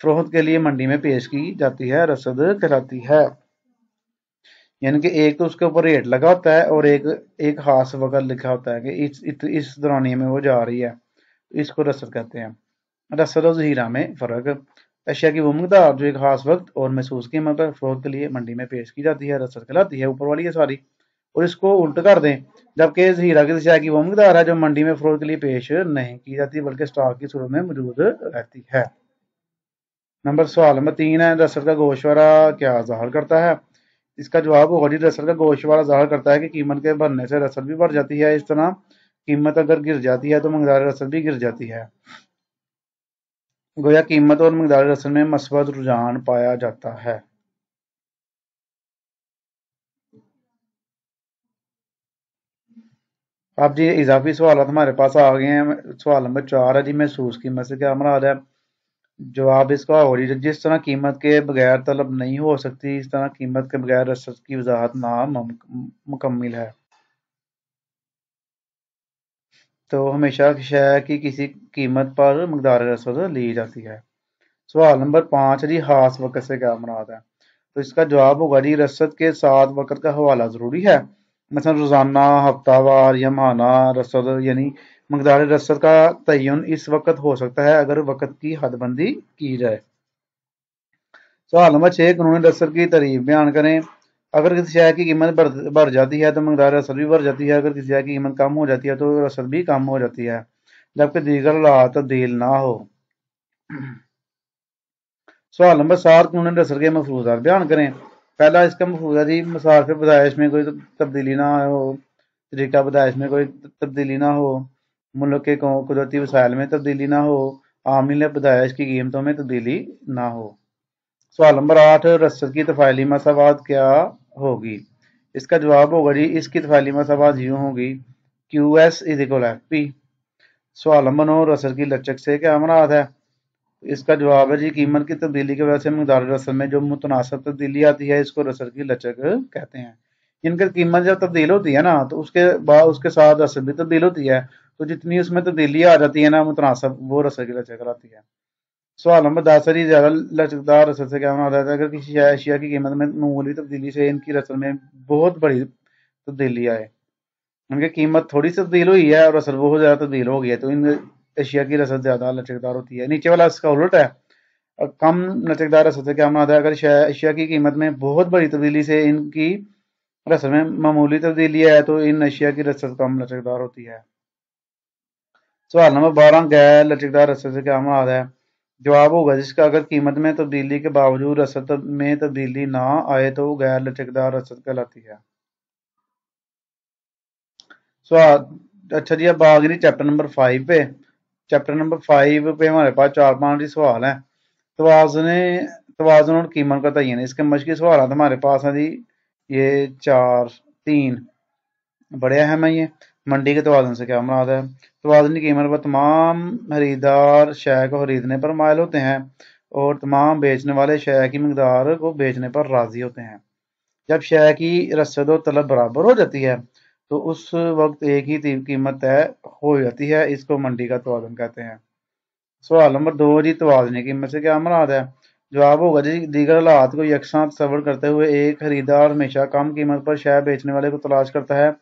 फरोख्त के लिए मंडी में पेश की जाती है, रसद कहलाती है। यानी कि एक तो उसके ऊपर रेट लगा होता है और एक खास वक्त लिखा होता है कि इस दौरानिये में वो जा रही है, इसको रसद कहते हैं। रसद और ज़हीरा में फ़र्क। अशिया की वो मिकदार जो एक खास वक्त और महसूस कीमत पर फरोख्त के लिए मंडी में पेश की जाती है, रसद कहलाती है। ऊपर वाली है सारी, और इसको उल्ट कर दें, जबकि ज़हीरा की अशिया की वो मिकदार है जो मंडी में फरोख्त के लिए पेश नहीं की जाती बल्कि स्टॉक की सूरत में मौजूद रहती है। सवाल नंबर 3 है, रसद का गोशवारा क्या ज़ाहिर करता है? इसका जवाब होगा जी, रसद का गोशवारा ज़ाहिर करता है कि कीमत के बढ़ने से रसद भी बढ़ जाती है। इस तरह कीमत अगर गिर जाती है तो मिकदार रसद भी गिर जाती है। गोया कीमत और मिकदार रसद में मस्बत रुझान पाया जाता है। अब जी इजाफी सवाल हमारे पास आ गए हैं। सवाल नंबर 4 है जी, महसूस कीमत से क्या मुराद है? जवाब इसका हो रही है, जिस तरह कीमत के बगैर तलब नहीं हो सकती, इस तरह कीमत के बगैर रसद की वजाहत नामुकम्मिल है। तो हमेशा शय की किसी कीमत पर मिकदार रसद ली जाती है। सवाल नंबर 5 जी, खास वक़्त से क्या मुराद है? तो इसका जवाब होगा जी, रसद के साथ वक़्त का हवाला ज़रूरी है। मसलन रोज़ाना, हफ्तावार या माहाना रसद, यानी मिकदार रसद का तयन इस वक़्त हो सकता है अगर वक़्त की हदबंदी की जाए। सवाल नंबर 6, कानूनी रसद की तारीफ बयान करें। अगर किसी शय की कीमत बढ़ जाती है तो मिकदार रसद भी बढ़ जाती है। अगर किसी शय की कीमत कम हो जाती है तो रसद भी कम हो जाती है, जबकि दीगर हालात तब्दील ना हो। सवाल नंबर 7, कानूनी रसद के मफरूजात बयान करें। पहला इसका मफरूज है जी, मसारफ पैदाइश में कोई तब्दीली ना हो, तरीका पैदाइश में कोई तब्दीली ना हो, मुल्क के कुदरती वसाइल में तब्दीली ना हो, आमलीन पैदाइश की कीमतों में तब्दीली ना हो। सवाल नंबर 8, रसद की तफाइली मसावात क्या होगी? इसका जवाब होगा जी, इसकी तफाइली मसावात यूं होगी, QS इज इक्वल FP। सवाल नंबर 9, रसद की लचक से क्या मुराद है? इसका जवाब है जी, कीमत की तब्दीली की वजह से मिकदार रसद में जो मुतनासिब तब्दीली आती है, इसको रसद की लचक कहते हैं। इनकी कीमत जब तब्दील होती है ना तो उसके बाद उसके साथ रसद भी तब्दील होती है, तो जितनी उसमें तब्दीली आ जाती है ना मुतनासिब, वो रसद की लचक कहलाती है। सवाल नंबर 10 है जी, ज्यादा लचकदार रसद से क्या मुराद है? अगर किसी अशिया की कीमत में मामूली तब्दीली से इनकी रसद में बहुत बड़ी तब्दीली आए, उनकी कीमत थोड़ी सी तब्दील हुई है और रसद बहुत ज्यादा तब्दील हो गई है, तो इन एशिया की रसद ज्यादा लचकदार होती है। नीचे वाला इसका उलट है, कम लचकदार रसद से क्या मुराद है? अगर एशिया की कीमत में बहुत बड़ी तब्दीली से इनकी रसद में मामूली तब्दीली है तो इन एशिया की रसद कम लचकदार होती है। सवाल नंबर 12, गैर लचकदार रसद से क्या मुराद है? जवाब होगा जिसका अगर कीमत में तब्दीली के बावजूद रसद में तब्दीली ना आए तो गैर लचकदार रसद कहलाती है। सवाल अच्छा जी, अब आ गई चैप्टर नंबर 5 पे। चैप्टर नंबर 5 पे हमारे पास 4-5 सवाल हैं। तवाज़ुन और कीमत का तयन, इसके मशकी सवाल हमारे पास हैं जी, ये 4-3 बड़े अहम है ये। मंडी के तवाज़ुन से क्या मुराद है? तवाज़ुन की कीमत पर तमाम खरीदार शय को खरीदने पर मायल होते हैं और तमाम बेचने वाले शय की मिकदार को बेचने पर राजी होते हैं। जब शय की रसद और तलब बराबर हो जाती है तो उस वक्त एक ही कीमत तय हो जाती है, इसको मंडी का तवाज़ुन कहते हैं। सवाल नंबर 2 जी, तवाज़ुन की कीमत से क्या मुराद है? जवाब होगा जी, दीगर हालात को यकसां तस्वर करते हुए एक खरीदार हमेशा कम कीमत पर शय बेचने वाले को तलाश करता है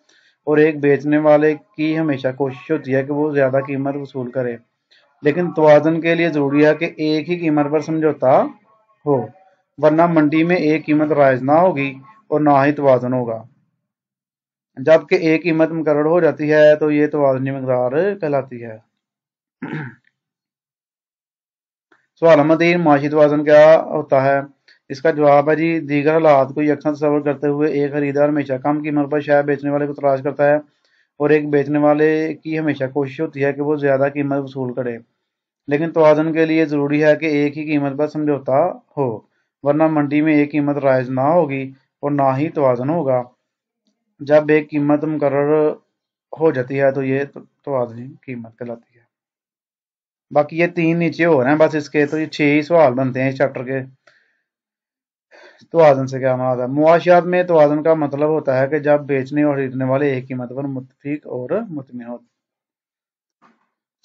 और एक बेचने वाले की हमेशा कोशिश होती है कि वो ज्यादा कीमत वसूल करे। लेकिन तवाज़ुन के लिए जरूरी है कि एक ही कीमत पर समझौता हो, वरना मंडी में एक कीमत राइज ना होगी और ना ही तवाज़ुन होगा। जबकि एक कीमत मुकर्रर हो जाती है तो ये तवाज़ुनी मिकदार कहलाती है। सवाल नंबर 3, माशी तवाज़ुन क्या होता है? इसका जवाब है जी, दीगर हालात को यकसां तस्वर करते हुए एक खरीदार हमेशा कम कीमत पर शय बेचने वाले को तलाश करता है और एक बेचने वाले की हमेशा कोशिश होती है कि वो ज्यादा कीमत वसूल करे। लेकिन तवाज़ुन के लिए जरूरी है कि एक ही कीमत पर समझौता हो, ورنہ منڈی میں ایک قیمت رائج نہ ہوگی اور نہ ہی توازن ہوگا۔ جب ایک قیمت مقرر ہو جاتی ہے تو یہ توازنی قیمت کہلاتی ہے۔ باقی یہ 3 نیچے ہو رہے ہیں بس اس کے، تو یہ 6 ہی سوال بنتے ہیں اس چیپٹر کے۔ توازن سے کیا مراد ہے؟ معاشیات میں توازن کا مطلب ہوتا ہے کہ جب بیچنے اور خریدنے والے ایک قیمت پر متفق اور مطمئن ہو۔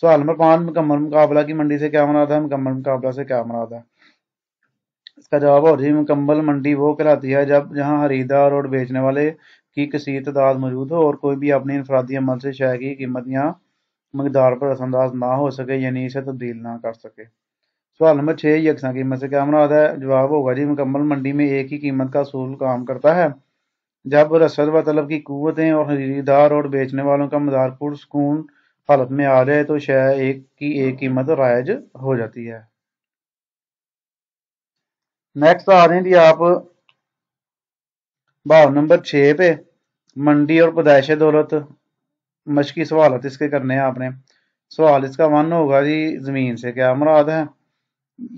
سوال نمبر 5، مکمل مقابلہ کی منڈی سے کیا مراد ہے؟ مکمل مقابلہ سے کیا مراد ہے؟ اس کا جواب ہو جی، مکمل منڈی وہ کہلاتی ہے جہاں خریدار اور بیچنے والے کی کثیر تعداد موجود ہو اور کوئی بھی اپنی انفرادی عمل سے شے کی قیمت یا مقدار پر اثر انداز نہ ہو سکے، یعنی اسے تبدیل نہ کر سکے۔ سوال نمبر 6، یکساں قیمت سے کیا مراد ہے؟ جواب ہوگا جی، مکمل منڈی میں ایک ہی قیمت کا اصول کام کرتا ہے جب رسد و طلب کی قوتیں اور خریدار اور بیچنے والوں کا مدار پرسکون حالت میں آ جائے تو شے ایک قیمت رائج ہو جاتی ہے۔ نیکسٹ آ رہے ہیں جی آپ باب نمبر 6 پہ، منڈی اور پیدائش دولت، مشقی سوالات اس کے کرنے ہیں آپ نے۔ سوال اس کا 1 ہوگا جی، زمین سے کیا مراد ہے؟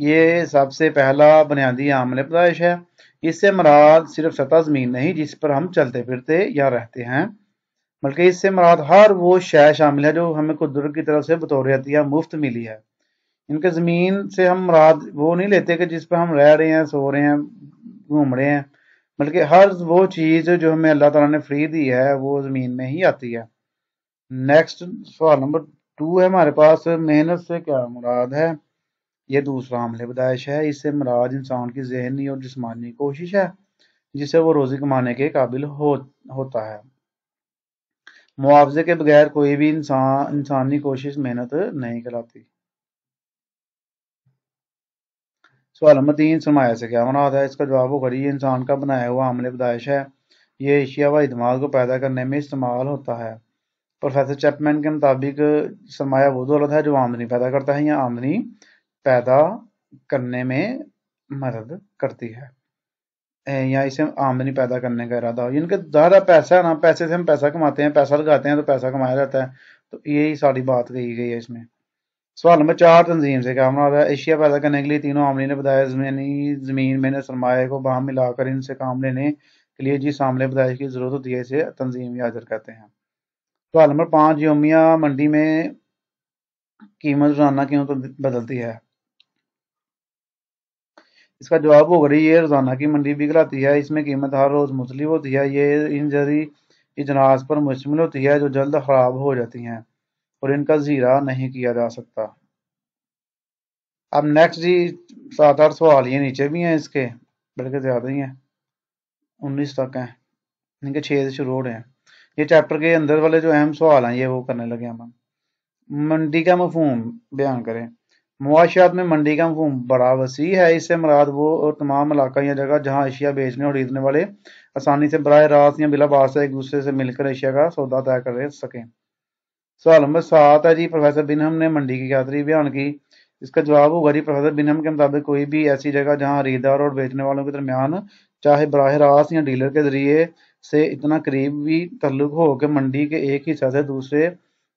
یہ سب سے پہلا بنیادی عامل پیدائش ہے۔ اس سے مراد صرف سطح زمین نہیں جس پر ہم چلتے پھرتے یا رہتے ہیں، بلکہ اس سے مراد ہر وہ شے شامل ہے جو ہمیں قدرت کی طرف سے بطور عطیہ مفت ملی ہے۔ ان کے زمین سے ہم مراد وہ نہیں لیتے کہ جس پہ ہم رہ رہے ہیں، سو رہے ہیں، گھوم رہے ہیں، بلکہ ہر وہ چیز جو ہمیں اللہ تعالیٰ نے فری دی ہے وہ زمین میں ہی آتی ہے۔ نیکسٹ سوال نمبر 2 ہے ہمارے پاس، محنت سے کیا مراد ہے؟ یہ دوسرا عامل پیدائش ہے۔ اس سے مراد انسان کی ذہنی اور جسمانی کوشش ہے جس سے وہ روزی کمانے کے قابل ہوتا ہے۔ معاوضے کے بغیر کوئی بھی انسانی کوشش محنت نہیں کہلاتی۔ سوال نمبر 3، سرمایہ سے کیا مراد ہے؟ اس کا جواب ہوگا یہ انسان کا بنایا ہوا عامل پیدائش ہے۔ یہ اشیاء و ادمات کو پیدا کرنے میں استعمال ہوتا ہے۔ پروفیسر چیپمین کے مطابق سرمایہ وہ دولت ہے جو آمدنی پیدا کرتا ہے یا آمدنی پیدا کرنے میں مدد کرتی ہے، یا اسے آمدنی پیدا کرنے کا ارادہ ہو۔ ان کے زیادہ پیسہ ہے نا، پیسے سے ہم پیسہ کماتے ہیں، پیسہ لگاتے ہیں تو پیسہ کمایا جاتا ہے، تو یہی ساری بات کہی گئی ہے اس میں۔ سوال نمبر 4، تنظیم سے کیا مراد ہے؟ اشیاء پیدا کرنے کے لیے تینوں عاملین نے بتایا، زمین میں نے سرمایہ کو باہم ملا کر ان سے کام لینے کے لیے جس عامل پیدائش کی ضرورت ہوتی ہے اسے تنظیم یا اجر کہتے ہیں۔ سوال نمبر 5، یومیہ منڈی میں قیمت روزانہ کیوں بدلتی ہے؟ اس کا جواب ہوگا یہ روزانہ کی منڈی بھی کہلاتی ہے۔ اس میں قیمت ہر روز مختلف ہوتی ہے۔ یہ ان جری اجناس پر مشتمل ہوتی ہے جو جلد خراب ہو جاتی ہیں اور ان کا ذخیرہ نہیں کیا جا سکتا۔ اب نیکسٹ جی 7-8 سوال یہ نیچے بھی ہیں اس کے، بلکہ زیادہ ہی ہیں، 19 تک ہیں، ان کے 6 سے شروع ہو رہے ہیں۔ یہ چیپٹر کے اندر والے جو اہم سوال ہیں یہ وہ کرنے لگے ہم۔ منڈی کا مفہوم بیان کریں۔ معاشیات میں منڈی کا مفہوم بڑا وسیع ہے۔ اس سے مراد وہ اور تمام علاقہ یا جگہ جہاں اشیاء بیچنے اور خریدنے والے آسانی سے براہ راست یا بلا واسطہ ایک دوسرے سے مل کر اشیاء کا سودا طے کر سکیں۔ سوال نمبر 7 ہے جی، پروفیسر بنہم نے منڈی کی کیا تعریف بیان کی؟ اس کا جواب ہوگا جی، پروفیسر بنہم کے مطابق کوئی بھی ایسی جگہ جہاں خریدار اور بیچنے والوں کے درمیان چاہے براہ راست یا ڈیلر کے ذریعے سے اتنا قریبی تعلق ہو کہ منڈی کے ایک حصہ سے دوسرے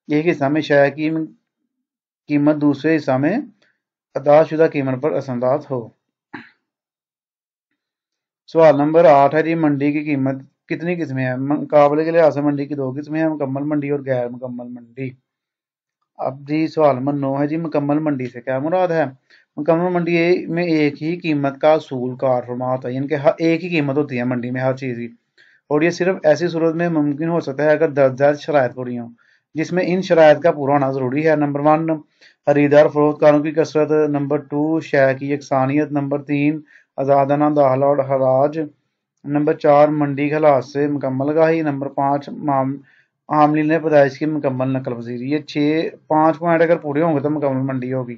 ایک حصہ میں شے کی قیمت دوسرے حصہ میں ادا شدہ قیمت پر اثر انداز ہو۔ سوال نمبر 8 ہے جی، منڈی کی قیمت کتنی قسمیں ہیں؟ مقابلے کے لحاظ سے منڈی کی 2 قسمیں ہیں، مکمل منڈی اور غیر مکمل منڈی۔ اب جی سوال نمبر 9 ہے جی، مکمل منڈی سے کیا مراد ہے؟ مکمل منڈی میں ایک ہی قیمت کا اصول کار فرما ہوتا ہے، یعنی کہ ایک ہی قیمت ہوتی ہے منڈی میں ہر چیز کی، اور یہ صرف ایسی صورت میں ممکن ہو سکتا ہے اگر درج شرائط پوری ہوں، جس میں ان شرائط کا پورا ہونا ضروری ہے۔ نمبر 1، خریدار فروخت کاروں کی کثرت۔ نمبر 2، شے کی یکسانیت۔ نمبر 3، آزادانہ داخلہ اور خراج۔ نمبر 4، منڈی کے لحاظ سے مکمل گاہی۔ نمبر 5، عاملین پیدائش کی مکمل نقل پذیری۔ یہ 5 پوائنٹ اگر پورے ہوں گے تو مکمل منڈی ہوگی۔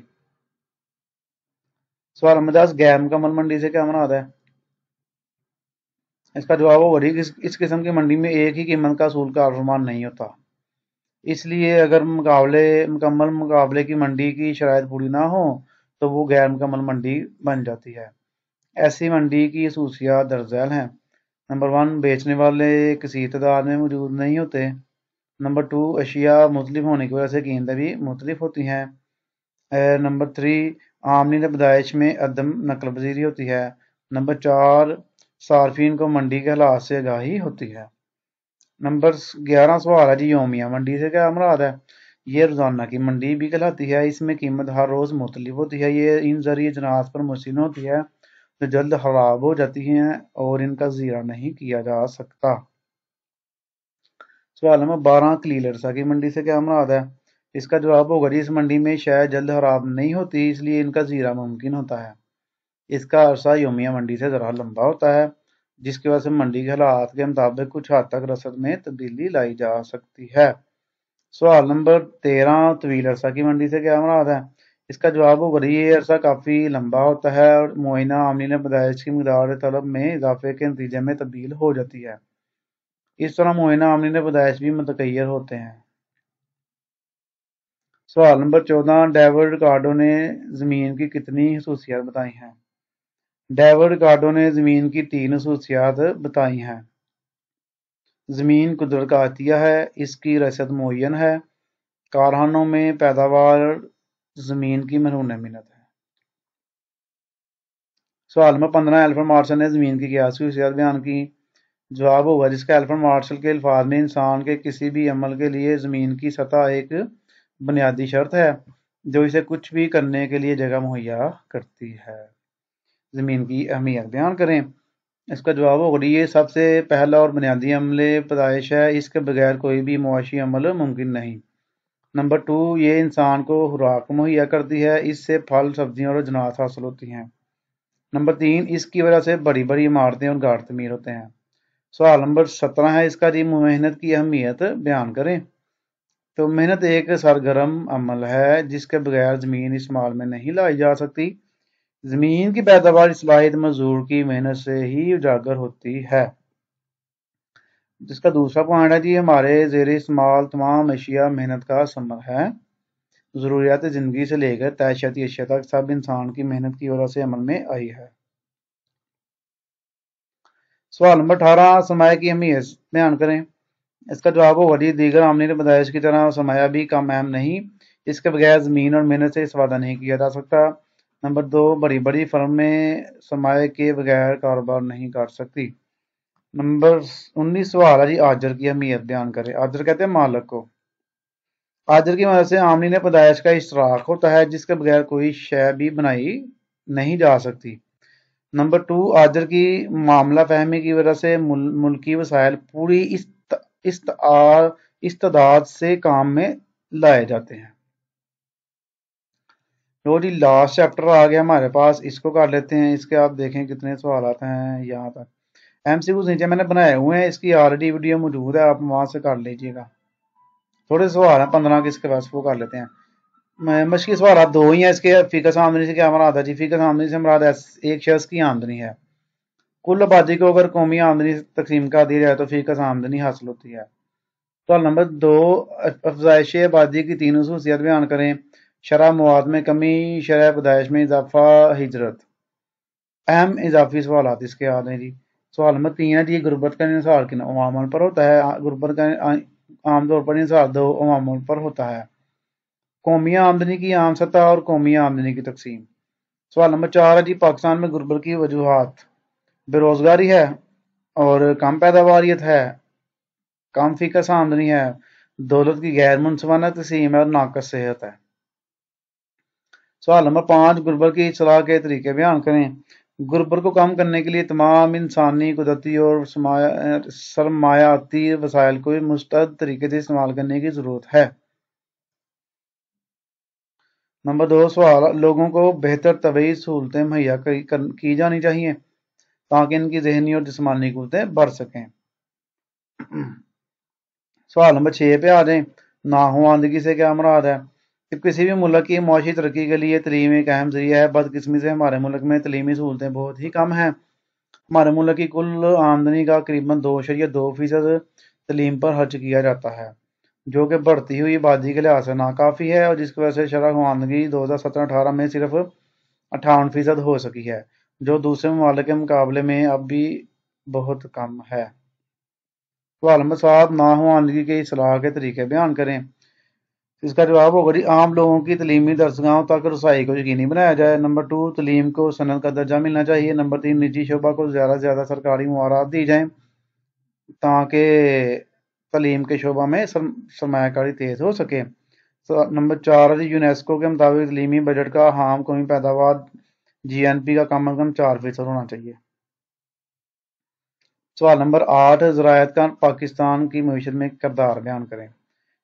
سوال نمبر 10، غیر مکمل منڈی سے کیا مراد ہے؟ اس کا جواب ہوگا اس قسم کی منڈی میں ایک ہی قیمت کا اصول کار فرمان نہیں ہوتا، اس لیے اگر مکمل مقابلے کی منڈی کی شرائط پوری نہ ہو تو وہ غیر مکمل منڈی بن جاتی ہے۔ ایسی منڈی کی خصوصیات درج ذیل ہیں۔ نمبر 1، بیچنے والے کثیر تعداد میں موجود نہیں ہوتے۔ نمبر 2، اشیاء مختلف ہونے کی وجہ سے قیمتیں بھی مختلف ہوتی ہیں۔ نمبر 3، عاملین پیدائش میں عدم نقل پذیری ہوتی ہے۔ नंबर 4, सार्फिन को मंडी के हालात से आगाही होती है। नंबर 11 सवाल है जी, योमिया मंडी से क्या मुराद है? ये रोजाना की मंडी भी कहलाती है। इसमें कीमत हर रोज मुख्तलिफ होती है। ये इन जरिए जनाज पर मुश्किल होती है जो जल्द खराब हो जाती हैं और इनका ज़ीरा नहीं किया जा सकता। सवाल नंबर 12, क्लीलरसा की मंडी से क्या मुराद है? इसका जवाब होगा जी, इस मंडी में शायद जल्द खराब नहीं होती, इसलिए इनका ज़ीरा मुमकिन होता है। इसका अरसा योमिया मंडी से ज़रा लंबा होता है, जिसकी वजह से मंडी के हालात के मुताबिक कुछ हद तक रसद में तब्दीली लाई जा सकती है। सवाल नंबर 13, तवील अरसा की मंडी से क्या मुराद है? इसका जवाब होगा ये अरसा काफ़ी लंबा होता है और मुआयना आमलीन पैदाइश की मकदार तलब में इजाफे के नतीजे में तब्दील हो जाती है। इस तरह मुआयना आमलीन पैदाइश भी मुतगय्यर होते हैं। सवाल नंबर 14, डेविड रिकार्डो ने ज़मीन की कितनी खसूसियात बताई हैं? डेविड रिकार्डो ने ज़मीन की 3 खसूसियात बताई हैं। ज़मीन कुदरत का अतिया है, इसकी रसद मुअय्यन है, कारखानों में पैदावार ज़मीन की मरहून मिन्नत है। सवाल नंबर 15, एल्फ्रेड मार्शल ने ज़मीन की क्या खसूसियात बयान की? जवाब होगा जिसका एल्फ्रेड मार्शल के अल्फाज में, इंसान के किसी भी अमल के लिए ज़मीन की सतह एक बुनियादी शर्त है जो इसे कुछ भी करने के लिए जगह मुहैया करती है। ज़मीन की अहमियत बयान करें। इसका जवाब होगा ये सबसे पहला और बुनियादी अमले पैदाइश है, इसके बगैर कोई भी मुआशी अमल मुमकिन नहीं। नंबर 2, ये इंसान को खुराक मुहैया करती है, इससे फल, सब्जियां और अजनास हासिल होती हैं। नंबर 3, इसकी वजह से बड़ी बड़ी इमारतें और घाट तमीर होते हैं। सवाल नंबर 17 है, इसका जी मेहनत की अहमियत बयान करें। तो मेहनत एक सरगर्म अमल है जिसके बगैर ज़मीन इस्तेमाल में नहीं लाई जा सकती। ज़मीन की पैदावार सलाहियत मजदूर की मेहनत से ही उजागर होती है। जिसका दूसरा पॉइंट है जी, हमारे ज़ेर इस्तेमाल तमाम अशिया मेहनत का समर है। ज़रूरियात ज़िंदगी से लेकर तयशती अशिया तक सब इंसान की मेहनत की वजह से अमल में आई है। सवाल नंबर 18, सरमाया की अहमियत बयान करें। इसका जवाब होगा जी, दीगर आमलीन पैदाइश की तरह सरमाया भी कम अहम नहीं, इसके बगैर ज़मीन और मेहनत से इस्तेफादा नहीं किया जा सकता। नंबर 2, बड़ी बड़ी फर्में सरमाए के बगैर कारोबार नहीं कर सकती। नंबर 19 सवाल है जी, आजर की अहमियत बयान करें। आजर कहते हैं मालक को। आजर की मदद से आमलीन पैदाइश का इश्तराक होता है जिसके बगैर कोई शय भी बनाई नहीं जा सकती। नंबर 2, आजर की मामला फहमी की वजह से मुल्की वसाइल पूरी इस्तादाद से काम में लाए जाते हैं। तो जी लास्ट चैप्टर आ गया हमारे पास, इसको कर लेते हैं। इसके आप देखें कितने सवाल आते हैं यहाँ तक। एमसीक्यूज नीचे मैंने बनाए हुए हैं, इसकी ऑलरेडी वीडियो मौजूद है, आप वहां से कर लीजिएगा। थोड़े सवाल हैं 15 के, इसके पास वो कर लेते हैं। मुश्किल सवाल 2 ही हैं इसके। फिकस आमदनी से क्या मुराद है जी? फिकस आमदनी से मुराद एक शख्स की आमदनी है। कुल आबादी को अगर कौमी आमदनी तकसीम कर दी जाए तो फिकस आमदनी हासिल होती है। सवाल नंबर 2, अफजाइश आबादी की 3 खसूसियात बयान करें। शरह मवाद में कमी, शरह पैदाइश में इजाफा, हिजरत। अहम इजाफी सवाल इसके आ रहे हैं जी। सवाल नंबर 3 है जी, गुर्बत का इंसार किन अवामल पर होता है? गुर्बत का आमतौर पर इंसार 2 अवामल पर होता है। कौमी आमदनी की आम सतह और कौमी आमदनी की तकसीम। सवाल नंबर 4 है जी, पाकिस्तान में गुर्बत की वजूहात बेरोजगारी है और कम पैदावारियत है, कम फिकस आमदनी है, दौलत की गैर मुनसफाना तकसीम है और नाकस सेहत है। सवाल नंबर 5, गुर्बत की इस्लाह के तरीके बयान करें। गुर्बत को कम करने के लिए तमाम इंसानी, कुदरती और सरमायाती वसाइल को मुस्तद तरीके से इस्तेमाल करने की ज़रूरत है। नंबर 2 सवाल, लोगों को बेहतर तबीयी सहूलतें मुहैया की जानी चाहिए ताकि इनकी जहनी और जिस्मानी कुव्वतें बढ़ सकें। सवाल नंबर 6 पे आ जाएं। नाहुआंदगी से क्या मुराद है? कि किसी भी मुल्क की मुआशी तरक्की के लिए तलीम एक अहम जरिया है। बदकिस्मती से हमारे मुल्क में तलीमी सहूलतें बहुत ही कम हैं। हमारे मुल्क की कुल आमदनी का करीबन 2.2% तलीम पर खर्च किया जाता है, जो कि बढ़ती हुई आबादी के लिहाज से नाकाफ़ी है और जिसकी वजह से शरह खुवानदगी 2017-18 में सिर्फ 58% हो सकी है, जो दूसरे ममालिक के मुकाबले में अब भी बहुत कम है। सवाल नंबर 7, नाहुआंदगी के इस्लाह के तरीके बयान करें। اس کا جواب ہوگا جی عام لوگوں کی تعلیمی درسگاہوں تک رسائی کو یقینی بنایا جائے۔ نمبر 2 تعلیم کو صنعت کا درجہ ملنا چاہیے۔ نمبر 3 نجی شعبہ کو زیادہ سے زیادہ سرکاری معاوضات دی جائیں تاکہ تعلیم کے شعبہ میں سرمایہ کاری تیز ہو سکے۔ نمبر 4 یونیسکو کے مطابق تعلیمی بجٹ کا عام قومی پیداوار GNP کا کم از کم 4% ہونا چاہیے۔ سوال نمبر 8 زراعت کا پاکستان کی معیشت میں کردار بیان کریں۔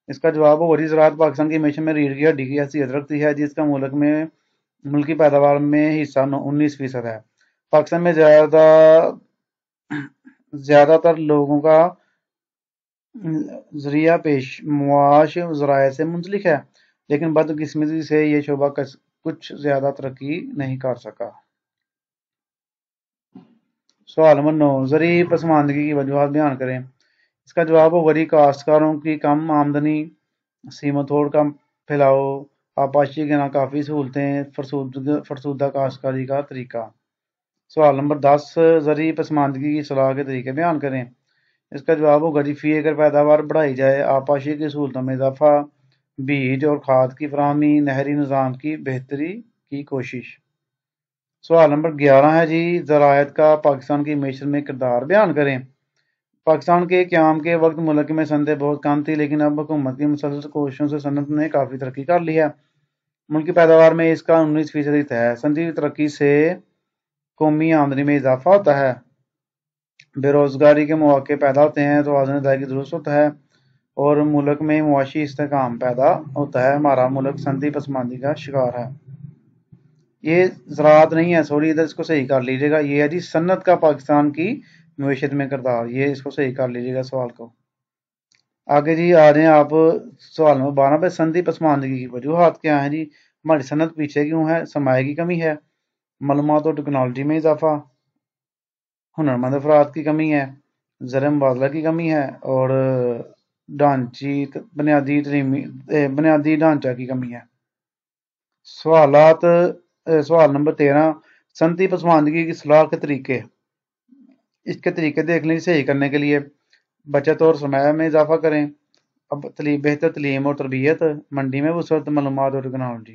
اس کا جواب ہوگا زراعت پاکستان کی معیشت میں ریڑھ کی ہڈی کی حیثیت رکھتی ہے، جس کا ملکی پیداوار میں حصہ 19% ہے۔ پاکستان میں زیادہ تر لوگوں کا ذریعہ پیش معاش زراعت سے منسلک ہے، لیکن بدقسمتی سے یہ شعبہ کچھ زیادہ ترقی نہیں کر سکا۔ سوال نمبر 9 زرعی پسماندگی کی وجوہات بیان کریں۔ اس کا جواب ہوگا کاشتکاروں کی کم آمدنی، سیمتوڑ کا پھیلاؤ، آبپاشی کے ناکافی سہولتیں، فرسودہ کاشتکاری کا طریقہ۔ سوال نمبر 10 زرعی پسماندگی کی اصلاح کے طریقے بیان کریں۔ اس کا جواب ہوگا فی ایکڑ پیداوار بڑھائی جائے، آبپاشی کی سہولتوں میں اضافہ، بیج اور کھاد کی فراہمی، نہری نظام کی بہتری کی کوشش۔ سوال نمبر 11 ہے جی زراعت کا پاکستان کی معیشت میں کردار بیان کریں۔ پاکستان کے قیام کے وقت ملک میں صنعتیں بہت کم تھی، لیکن اب حکومت کی مسلسل کوششوں سے صنعت نے کافی ترقی کر لی ہے۔ ملکی پیداوار میں اس کا 19% حصہ ہے۔ صنعتی ترقی سے قومی آمدنی میں اضافہ ہوتا ہے، بے روزگاری کے مواقع پیدا ہوتے ہیں، توازن ادائیگی درست ہوتا ہے اور ملک میں معاشی استحکام پیدا ہوتا ہے۔ ہمارا ملک صنعتی پسماندگی کا شکار ہے۔ یہ زراعت نہیں ہے، سوری ادھر اس کو صحیح کر لیجیے گا، یہ ہے جی صنعت کا پاکستان کی معیشت میں کردار، یہ اس کو صحیح کر لیجیے گا سوال کو۔ آگے جی آ رہے ہیں آپ سوال نمبر 12 پہ صنعتی پسماندگی کی وجوہات کیا ہیں جی۔ ہماری صنعت پیچھے کیوں ہے؟ سرمایہ کی کمی ہے، معلومات اور ٹیکنالوجی میں اضافہ، ہنرمند افراد کی کمی ہے، زر مبادلہ کی کمی ہے اور بنیادی ڈھانچہ کی کمی ہے۔ سوال نمبر 13 صنعتی پسماندگی کی اصلاح کے طریقے۔ اس کے طریقے دیکھ لیں، صحیح کرنے کے لیے بچت اور سرمایہ میں اضافہ کریں، بہتر تعلیم اور تربیت، منڈی میں وسعت، معلومات اور ٹیکنالوجی۔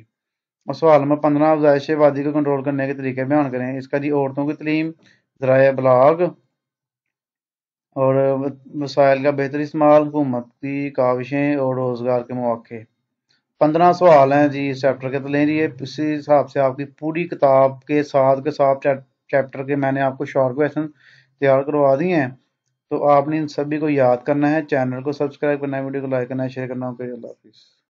اور سوال نمبر 15 افزائش وادی کو کنٹرول کرنے کے طریقے بیان کریں۔ اس کا جی عورتوں کی تعلیم، ذرائع ابلاغ اور وسائل کا بہتر استعمال، حکومت کی کاوشیں اور روزگار کے مواقع۔ 15 سوال ہیں جی اس چیپٹر کے، تو لیں جی اسی حساب سے آپ کی پوری کتاب کے ساتھ چیپٹر کے میں نے آپ کو شارٹ کویسچن تیار کروا دیے ہیں، تو آپ نے ان سبھی کو یاد کرنا ہے، چینل کو سبسکرائب کرنا ہے، ویڈیو کو لائک کرنا ہے، شیئر کرنا ہے۔ اوکے، اللہ حافظ۔